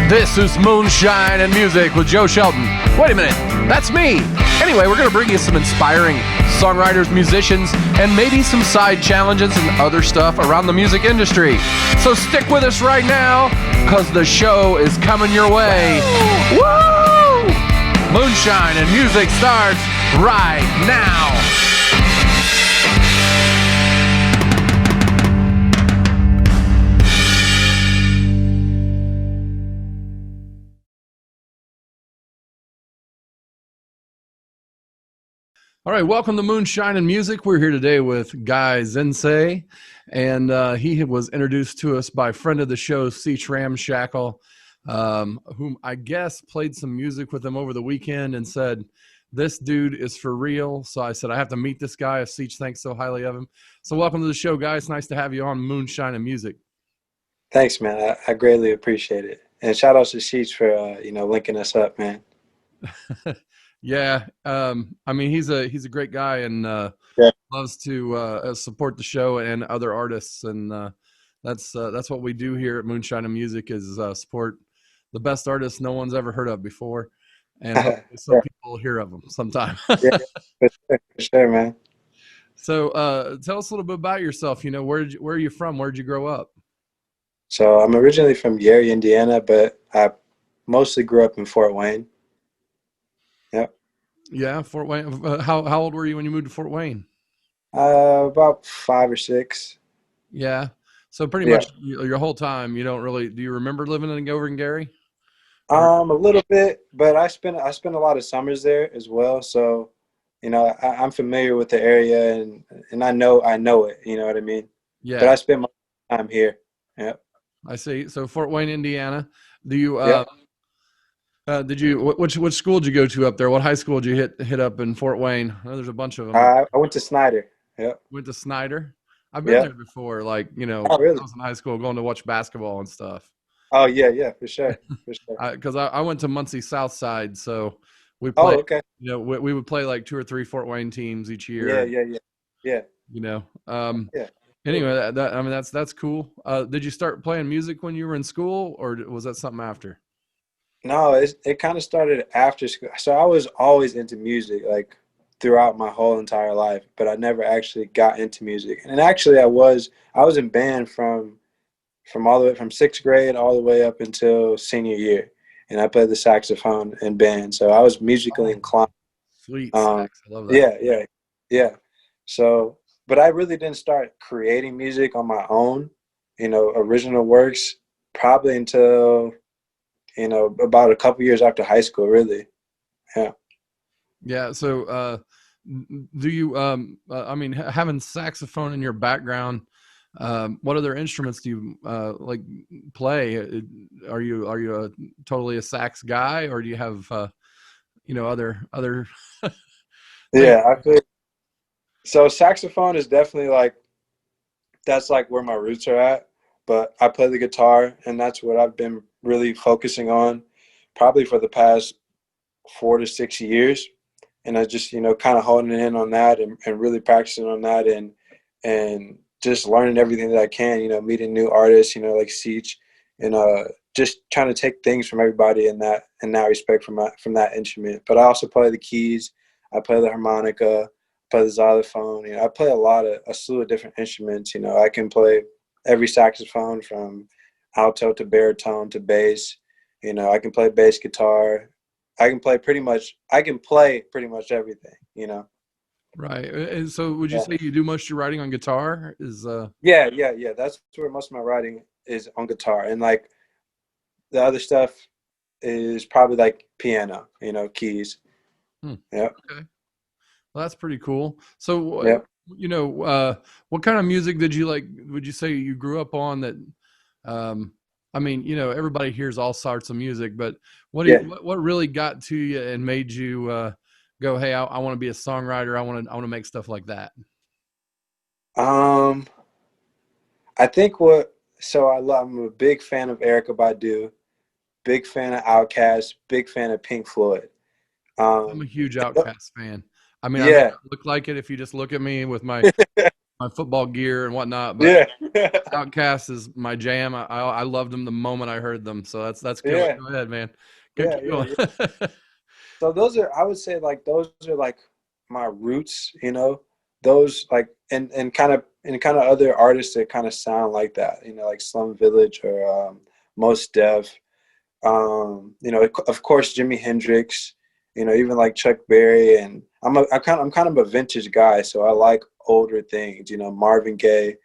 This is Moonshine and Music with Joe Shelton. Wait a minute, that's me. Anyway, we're going to bring you some inspiring songwriters, musicians, and maybe some side challenges and other stuff around the music industry. So stick with us right now, because the show is coming your way. Woo! Moonshine and Music starts right now. All right, welcome to Moonshine and Music. We're here today with Guy Zensei, and he was introduced to us by friend of the show, Seach Ramshackle, whom I guess played some music with him over the weekend and said, this dude is for real. So I said, I have to meet this guy if Seach thinks so highly of him. So welcome to the show, guys. It's nice to have you on Moonshine and Music. Thanks, man. I greatly appreciate it. And shout out to Seach for, linking us up, man. Yeah, I mean he's a great guy and loves to support the show and other artists, and that's what we do here at Moonshine and Music is support the best artists no one's ever heard of before, and hopefully some people hear of them sometime. Yeah, for sure, man. So tell us a little bit about yourself. You know, where are you from? Where'd you grow up? So I'm originally from Gary, Indiana, but I mostly grew up in Fort Wayne. Yep. Yeah, Fort Wayne. How old were you when you moved to Fort Wayne? About 5 or 6. Yeah. So pretty much your whole time, you don't really. Do you remember living over in Gary? A little bit, but I spent a lot of summers there as well. So, I'm familiar with the area and I know it. You know what I mean? Yeah. But I spent my time here. Yep. I see. So Fort Wayne, Indiana. Do you? Did you? Which school did you go to up there? What high school did you hit up in Fort Wayne? I know there's a bunch of them. I went to Snyder. Yep. Went to Snyder. I've been there before. Like Oh, really? I was in high school going to watch basketball and stuff. Oh yeah, for sure. Because I went to Muncie South Side, so we Oh, played. okay. We would play like 2 or 3 Fort Wayne teams each year. Yeah. Anyway, I mean that's cool. Did you start playing music when you were in school, or was that something after? No, it kind of started after school. So I was always into music, like throughout my whole entire life, but I never actually got into music. And actually, I was in band from all the way from 6th grade all the way up until senior year, and I played the saxophone in band. So I was musically inclined. Sweet, sax. I love that. Yeah. So, but I really didn't start creating music on my own, original works, probably until about a couple years after high school, really. Yeah. So, do you? I mean, having saxophone in your background, what other instruments do you like play? Are you totally a sax guy, or do you have other? Yeah, I feel. So saxophone is definitely that's where my roots are at. But I play the guitar, and that's what I've been really focusing on probably for the past 4 to 6 years. And I just, kind of honing in on that and really practicing on that and just learning everything that I can, meeting new artists, like Seach, and just trying to take things from everybody in that respect from that instrument. But I also play the keys. I play the harmonica, play the xylophone. I play a slew of different instruments. I can play every saxophone from alto to baritone to bass. I can play bass guitar. I can play pretty much everything, Right. And so would you say you do most of your writing on guitar? Yeah. That's where most of my writing is, on guitar. And the other stuff is probably piano, keys. Yeah. Okay. Well, that's pretty cool. So what kind of music did you like? Would you say you grew up on that? I mean, everybody hears all sorts of music, but what really got to you and made you go, hey, I want to be a songwriter. I want to make stuff like that. I think I'm a big fan of Erykah Badu, big fan of Outkast, big fan of Pink Floyd. I'm a huge Outkast fan. I mean, I may not look like it if you just look at me with my my football gear and whatnot. But Yeah. Outkast is my jam. I loved them the moment I heard them. So that's good. Yeah. Go ahead, man. Good, Yeah. keep Yeah. going. Yeah. So those are, I would say, like those are like my roots, you know. Those like and kind of other artists that kind of sound like that, you know, like Slum Village or Most Def. You know, of course, Jimi Hendrix. You know, even like Chuck Berry, and I'm kind of a vintage guy, so I like older things. You know, Marvin Gaye.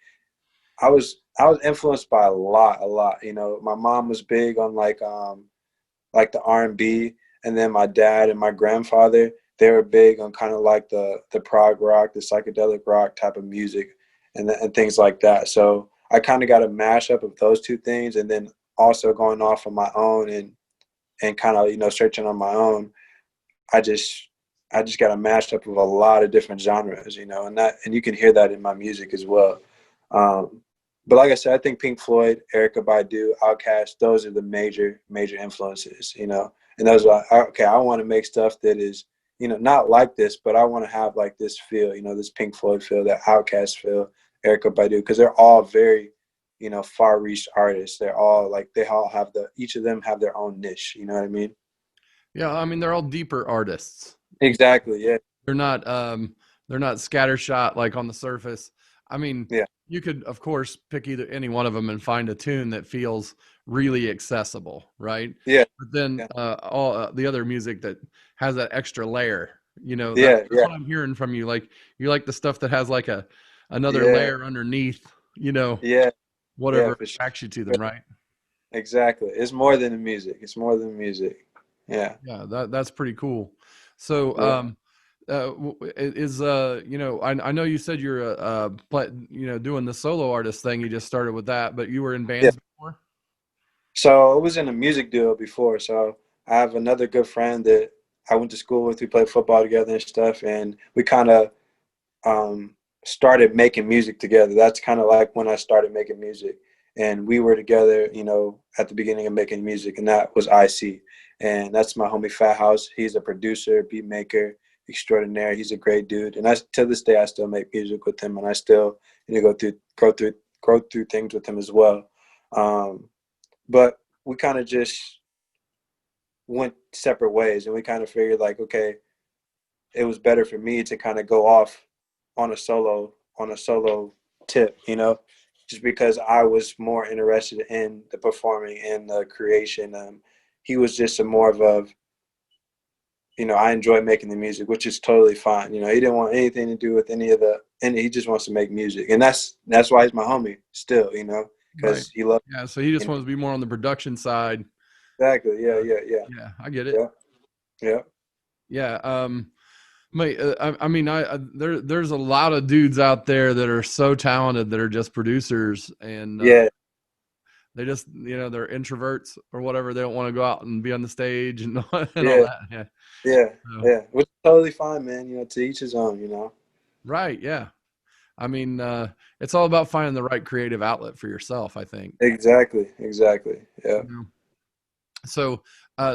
I was influenced by a lot. You know, my mom was big on like the R&B, and then my dad and my grandfather, they were big on kind of like the prog rock, the psychedelic rock type of music, and things like that. So I kind of got a mashup of those two things, and then also going off on my own and kind of, you know, searching on my own. I just I just got a mashup of a lot of different genres, you know, and you can hear that in my music as well. Um, but like I said, I think Pink Floyd, Erykah Badu, Outkast, those are the major influences, you know. And those are okay. I want to make stuff that is, you know, not like this, but I want to have like this feel, you know, this Pink Floyd feel, that Outkast feel, Erykah Badu, because they're all very, you know, far reached artists. They're all like they all have each of them have their own niche. You know what I mean? Yeah, I mean they're all deeper artists. Exactly. Yeah. They're not they're not scattershot like on the surface. I mean, Yeah. you could of course pick either any one of them and find a tune that feels really accessible, right? Yeah. But then Yeah. all the other music that has that extra layer, you know, Yeah. that's Yeah. what I'm hearing from you. Like you like the stuff that has like another Yeah. layer underneath, you know, Yeah. Yeah. whatever For sure. attracts you to them, right? Exactly. It's more than the music. It's more than music. Yeah. Yeah, that's pretty cool. So, Yeah. is you know, I know you said you're but you know, doing the solo artist thing. You just started with that, but you were in Yeah. bands before. So I was in a music duo before. So I have another good friend that I went to school with. We played football together and stuff, and we kind of um, started making music together. That's kind of like when I started making music, and we were together, you know, at the beginning of making music, and that was IC, and that's my homie Fat House. He's a producer, beat maker extraordinaire. He's a great dude, and I to this day I still make music with him, and I still, you know, go through things with him as well. Um, but we kind of just went separate ways, and we kind of figured like, okay, it was better for me to kind of go off on a solo tip, you know, just because I was more interested in the performing and the creation. He was just a more of a, you know, I enjoy making the music, which is totally fine. You know, he didn't want anything to do with and he just wants to make music, and that's why he's my homie still, you know, Right. because he loves. Yeah. So he just You know, wants to be more on the production side. exactly. Yeah. Uh, Yeah. Yeah. yeah, I get it. Yeah. Yeah. Yeah. Mate, I mean, there's a lot of dudes out there that are so talented that are just producers, and Yeah. they just, you know, they're introverts or whatever. They don't want to go out and be on the stage and and all Yeah. that. Yeah. Yeah. So, Yeah. Which is totally fine, man. You know, to each his own. You know. right. Yeah. I mean, it's all about finding the right creative outlet for yourself, I think. Exactly. Exactly. Yeah. You know? So,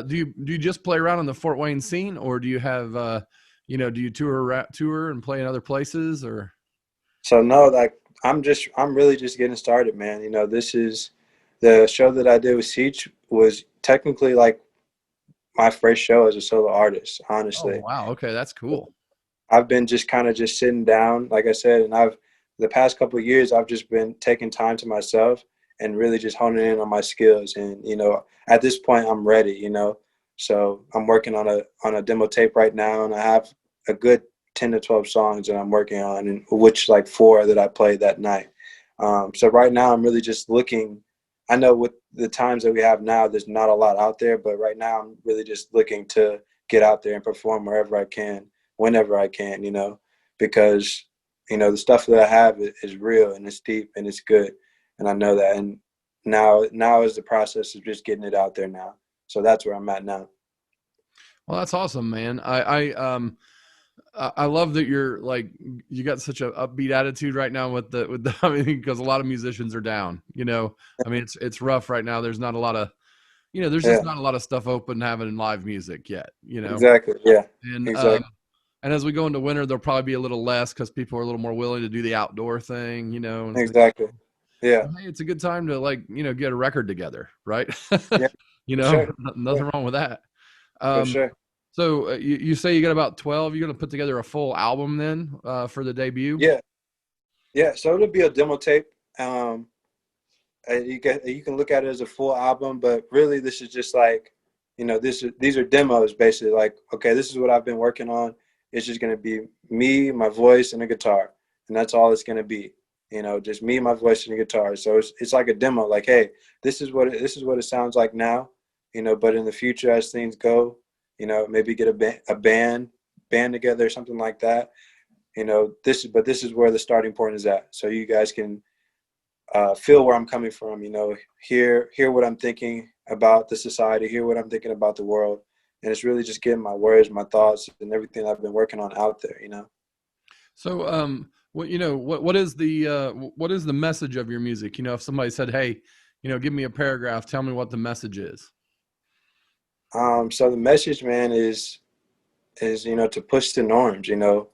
do you just play around in the Fort Wayne scene, or do you have, you know, do you tour and play in other places, or? So no, like I'm really just getting started, man. You know, this is the show that I did with Siege was technically like my first show as a solo artist, Oh, honestly. wow. Okay, that's cool. I've been just kind of just sitting down, like I said, and the past couple of years I've just been taking time to myself and really just honing in on my skills. And you know, at this point I'm ready, you know. So I'm working on a demo tape right now, and I have a good 10 to 12 songs that I'm working on, and which like four that I played that night. So right now I'm really just looking. I know with the times that we have now, there's not a lot out there, but right now I'm really just looking to get out there and perform wherever I can, whenever I can, you know, because, you know, the stuff that I have is real and it's deep and it's good. And I know that. And now is the process of just getting it out there now. So that's where I'm at now. Well, that's awesome, man. I love that you're like you got such a upbeat attitude right now with the I mean, because a lot of musicians are down. You know, I mean it's rough right now. There's not a lot of, you know, there's just Yeah, not a lot of stuff open having live music yet. You know, exactly. Yeah, and exactly. And as we go into winter, there'll probably be a little less because people are a little more willing to do the outdoor thing, you know. And Exactly. Yeah. hey, it's a good time to, like, you know, get a record together, right? Yeah. You For know, sure. nothing wrong with that. For Um, sure. so you say you got about 12. You're going to put together a full album then for the debut? Yeah. Yeah. So it'll be a demo tape. Um, you can look at it as a full album, but really this is just like, you know, these are demos basically. Like, okay, this is what I've been working on. It's just gonna be me, my voice, and a guitar, and that's all it's gonna be. You know, just me, my voice, and a guitar. So it's like a demo. Like, hey, this is what it sounds like now. You know, but in the future, as things go, you know, maybe get a band together or something like that. You know, this is where the starting point is at. So you guys can feel where I'm coming from, you know, hear what I'm thinking about the society, hear what I'm thinking about the world. And it's really just getting my words, my thoughts, and everything I've been working on out there, you know. So, what, you know, what is the message of your music? You know, if somebody said, hey, you know, give me a paragraph, tell me what the message is. So the message, man, is, you know, to push the norms, you know,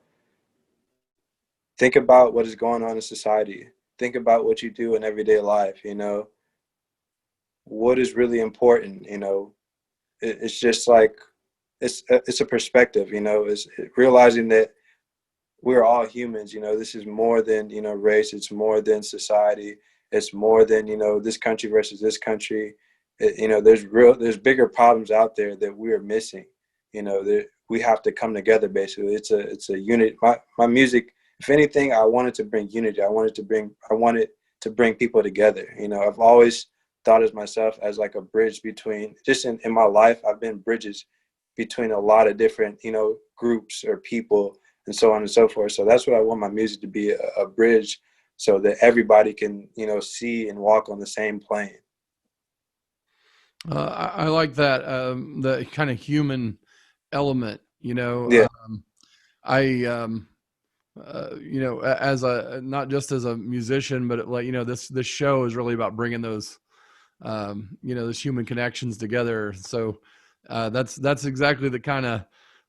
think about what is going on in society. Think about what you do in everyday life, you know, what is really important, you know. It's just like, it's a perspective, you know, it's realizing that we're all humans, you know. This is more than, you know, race. It's more than society. It's more than, you know, this country versus this country. You know, there's bigger problems out there that we are missing, you know, that we have to come together. Basically, it's a unit. My music, if anything, I wanted to bring unity. I wanted to bring people together. You know, I've always thought of myself as like a bridge between, just in my life, I've been bridges between a lot of different, you know, groups or people, and so on and so forth. So that's what I want my music to be, a bridge, so that everybody can, you know, see and walk on the same plane. I like that, the kind of human element, you know. Yeah. I, you know, as a, not just as a musician, but like, you know, this show is really about bringing those, you know, those human connections together. So that's exactly the kind of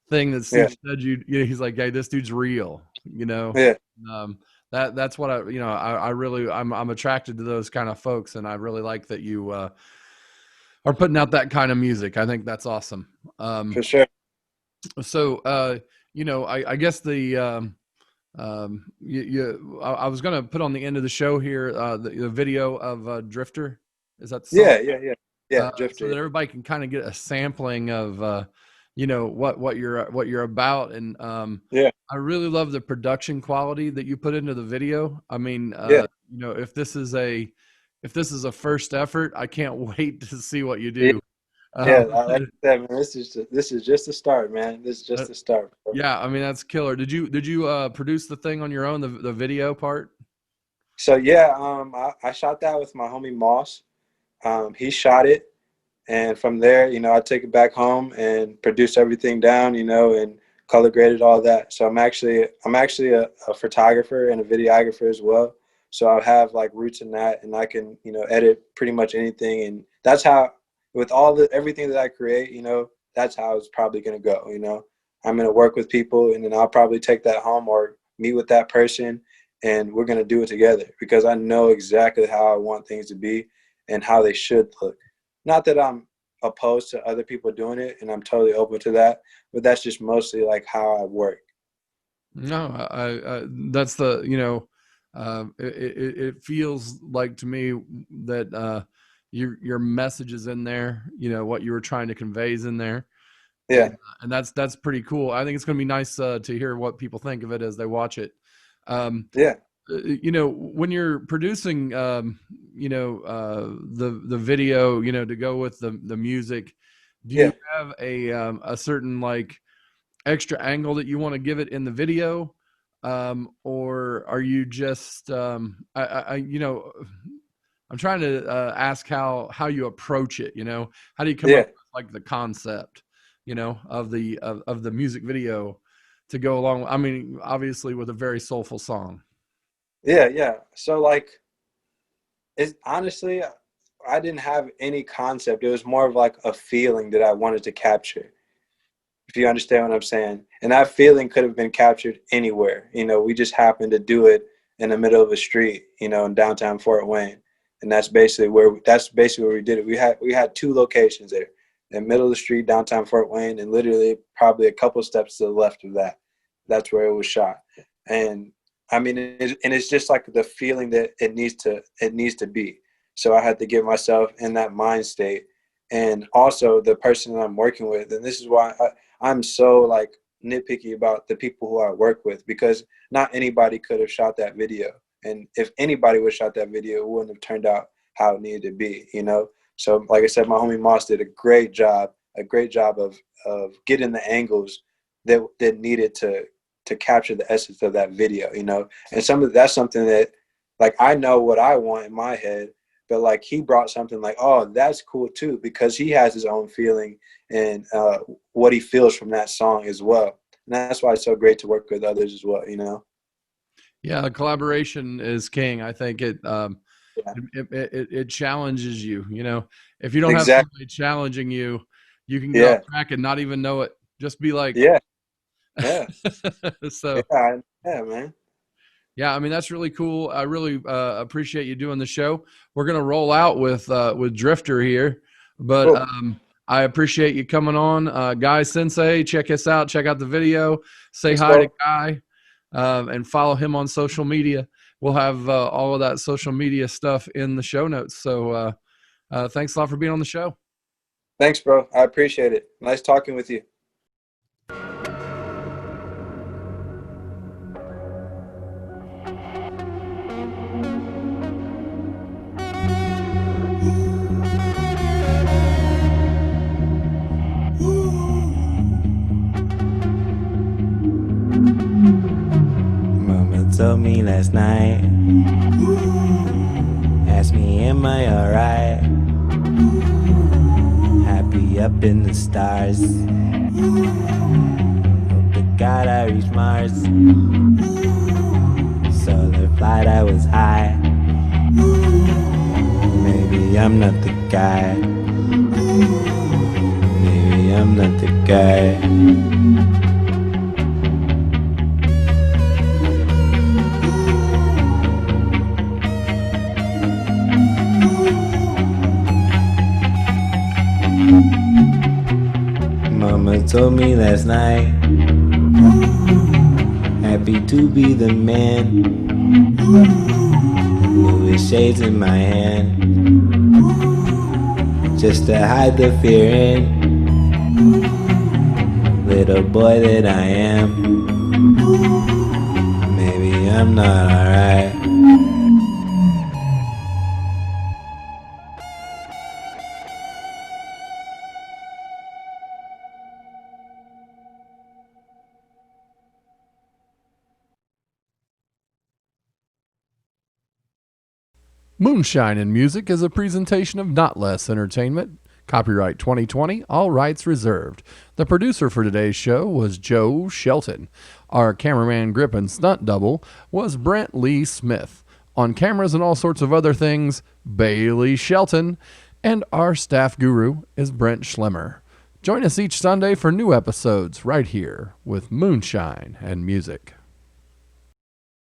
thing that Yeah. Steve said. You know, he's like, hey, this dude's real, you know. Yeah. That's what I, you know, I really, I'm attracted to those kind of folks, and I really like that you are putting out that kind of music. I think that's awesome. For sure. So you know, I guess the I was gonna put on the end of the show here the video of Drifter. Is that the song? Yeah, So Drifter. that everybody can kind of get a sampling of you know, what you're about. And Yeah. I really love the production quality that you put into the video. I mean, Yeah. you know, if this is a first effort, I can't wait to see what you Yeah. do. Yeah, Um, like I said, man, this is just the start, man. This is just the start, bro. yeah, I mean, that's killer. Did you produce the thing on your own, the video part? So yeah, I shot that with my homie Moss. He shot it, and from there, you know, I take it back home and produce everything down, you know, and color graded all that. So I'm actually a photographer and a videographer as well. So I have like roots in that, and I can, you know, edit pretty much anything. And that's how, with everything that I create, you know, that's how it's probably gonna go. You know, I'm gonna work with people, and then I'll probably take that home or meet with that person, and we're gonna do it together, because I know exactly how I want things to be and how they should look. Not that I'm opposed to other people doing it, and I'm totally open to that, but that's just mostly like how I work. No, that's the, you know, it feels like to me that your message is in there. You know, what you were trying to convey is in there, Yeah. and that's pretty cool. I think it's going to be nice to hear what people think of it as they watch it. Um, Yeah. you know, when you're producing, you know, the video, you know, to go with the music, do you Yeah. have a certain like extra angle that you want to give it in the video, or are you just you know, I'm trying to ask how you approach it. You know, how do you come up Yeah. with like the concept, you know, of the music video to go along? I mean, obviously with a very soulful song. Yeah. Yeah. So like, it's honestly, I didn't have any concept. It was more of like a feeling that I wanted to capture. if you understand what I'm saying. And that feeling could have been captured anywhere. You know, we just happened to do it in the middle of a street, you know, in downtown Fort Wayne. And that's basically where we did it. We had two locations there, in the middle of the street, downtown Fort Wayne, and literally probably a couple steps to the left of that. That's where it was shot. And I mean, it's just like the feeling that it needs to be. So I had to get myself in that mind state. And also the person that I'm working with, and this is why I'm so like nitpicky about the people who I work with, because not anybody could have shot that video. And if anybody would have shot that video, it wouldn't have turned out how it needed to be, you know? So like I said, my homie Moss did a great job of getting the angles that needed to capture the essence of that video, you know? And that's something that, like, I know what I want in my head, but like he brought something like, oh, that's cool too, because he has his own feeling and what he feels from that song as well. And that's why it's so great to work with others as well, you know? Yeah, collaboration is king. I think it challenges you. You know, if you don't have somebody challenging you, you can go off track and not even know it. Just be like, yeah. So yeah, man. Yeah, I mean, that's really cool. I really appreciate you doing the show. We're gonna roll out with Drifter here, but cool. I appreciate you coming on. Guy Zensei, check us out. Check out the video. Say hi to Guy, and follow him on social media. We'll have all of that social media stuff in the show notes. So thanks a lot for being on the show. Thanks, bro. I appreciate it. Nice talking with you. Told me last night, asked me am I alright, happy up in the stars, hope to God I reach Mars, solar flight I was high, maybe I'm not the guy, maybe I'm not the guy. Mama told me last night, happy to be the man, with shades in my hand, just to hide the fear in, little boy that I am, maybe I'm not alright. Moonshine in Music is a presentation of Notlehs Entertainment. Copyright 2020, all rights reserved. The producer for today's show was Joe Shelton. Our cameraman, grip, and stunt double was Brent Lee Smith. On cameras and all sorts of other things, Bailey Shelton. And our staff guru is Brent Schlemmer. Join us each Sunday for new episodes right here with Moonshine and Music.